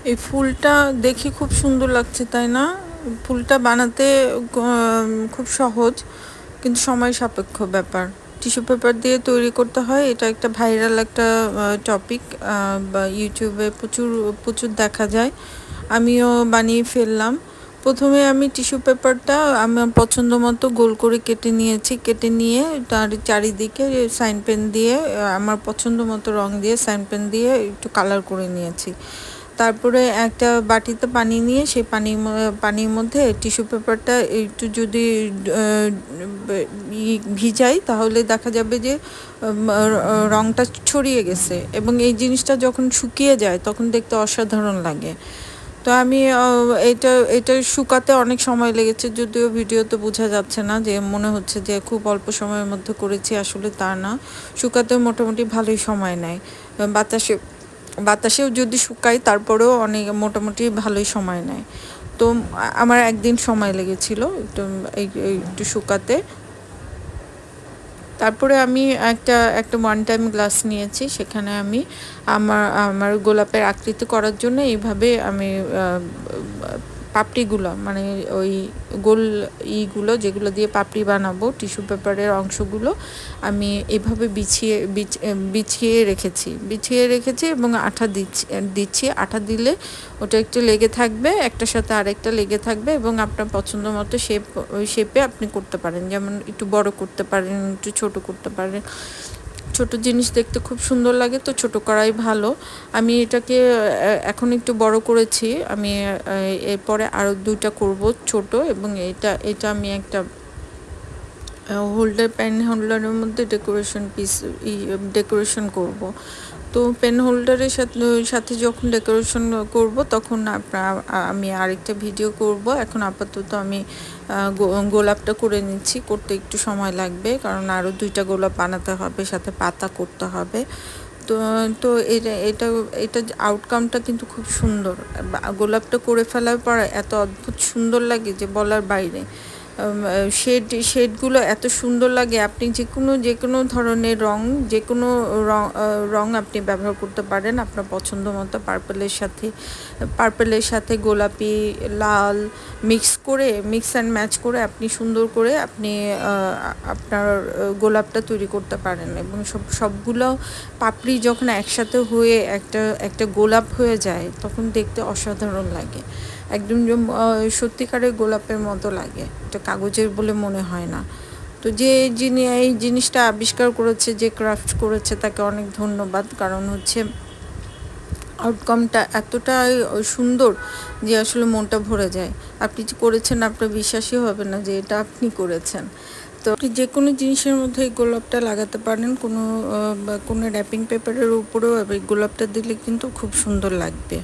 এই ফুলটা দেখে খুব সুন্দর লাগছে, তাই না? ফুলটা বানাতে খুব সহজ, কিন্তু সময় সাপেক্ষ ব্যাপার। টিস্যু পেপার দিয়ে তৈরি করতে হয়, এটা একটা ভাইরাল একটা টপিক, বা ইউটিউবে প্রচুর প্রচুর দেখা যায়। আমিও বানিয়ে ফেললাম। প্রথমে আমি টিস্যু পেপারটা আমার পছন্দ মতো গোল করে কেটে নিয়েছি, কেটে নিয়ে তার চারিদিকে সাইন পেন দিয়ে আমার পছন্দ মতো রং দিয়ে সাইন পেন দিয়ে একটু কালার করে নিয়েছি। তারপরে একটা বাটিতে পানি নিয়ে সেই পানির মধ্যে টিস্যু পেপারটা একটু যদি ভিজাই, তাহলে দেখা যাবে যে রংটা ছড়িয়ে গেছে, এবং এই জিনিসটা যখন শুকিয়ে যায় তখন দেখতে অসাধারণ লাগে। তো আমি এটা এটা শুকাতে অনেক সময় লেগেছে, যদিও ভিডিওতে বোঝা যাচ্ছে না, যে মনে হচ্ছে যে খুব অল্প সময়ের মধ্যে করেছি, আসলে তা না। শুকাতে মোটামুটি ভালোই সময় নেয়। বাতাসে বাতাসেও যদি শুকাই তারপরেও অনেক মোটামুটি ভালোই সময় নেয়। তো আমার একদিন সময় লেগেছিল একটু একটু শুকাতে। তারপরে আমি একটা একটা ওয়ান টাইম গ্লাস নিয়েছি, সেখানে আমি আমার আমার গোলাপের আকৃতি করার জন্য এইভাবে আমি পাপড়িগুলো, মানে ওই গোল ইগুলো যেগুলো দিয়ে পাপড়ি বানাবো, টিস্যু পেপারের অংশগুলো আমি এভাবে বিছিয়ে রেখেছি এবং আঠা দিচ্ছি। আঠা দিলে ওটা একটু লেগে থাকবে, একটার সাথে আরেকটা লেগে থাকবে, এবং আপনার পছন্দ মতো শেপে আপনি করতে পারেন। যেমন একটু বড় করতে পারেন, একটু ছোট করতে পারেন। ছোট জিনিস দেখতে খুব সুন্দর লাগে, তো ছোট করাই ভালো। আমি এটাকে এখন একটু বড় করেছি। আমি এরপরে আরও 2টা করব ছোট, এবং এটা এটা আমি একটা পেন হোল্ডারের মধ্যে ডেকোরেশন করব। তো পেন হোল্ডারের সাথে যখন ডেকোরেশন করব তখন আমি আরেকটা ভিডিও করব। এখন আপাতত আমি গোলাপটা করে নিচ্ছি, করতে একটু সময় লাগবে, কারণ আরও 2টা গোলাপ বানাতে হবে, সাথে পাতা করতে হবে। তো তো এটা এটা এটা আউটকামটা কিন্তু খুব সুন্দর। গোলাপটা করে ফেলার পর এত অদ্ভুত সুন্দর লাগে যে বলার বাইরে। শেডগুলো এত সুন্দর লাগে। আপনি যে কোনো ধরনের রং, যে কোনো রং আপনি ব্যবহার করতে পারেন আপনার পছন্দ মতো। পার্পেলের সাথে গোলাপি, লাল মিক্স অ্যান্ড ম্যাচ করে আপনি সুন্দর করে আপনি আপনার গোলাপটা তৈরি করতে পারেন। এবং সবগুলো পাপড়ি যখন একসাথে হয়ে একটা একটা গোলাপ হয়ে যায়, তখন দেখতে অসাধারণ লাগে। একদম সত্যিকারের গোলাপের মতো লাগে, এটা কাগজের বলে মনে হয় না। তো যিনি এই জিনিসটা আবিষ্কার করেছে, যে ক্রাফট করেছে, তাকে অনেক ধন্যবাদ। কারণ হচ্ছে আউটকামটা এতটাই সুন্দর যে আসলে মনটা ভরে যায়। আপনি যে করেছেন আপনার বিশ্বাসই হবে না যে এটা আপনি করেছেন। তো আপনি যে কোনো জিনিসের মধ্যে এই গোলাপটা লাগাতে পারেন, কোনো র্যাপিং পেপারের উপরেও এই গোলাপটা দিলে কিন্তু খুব সুন্দর লাগবে।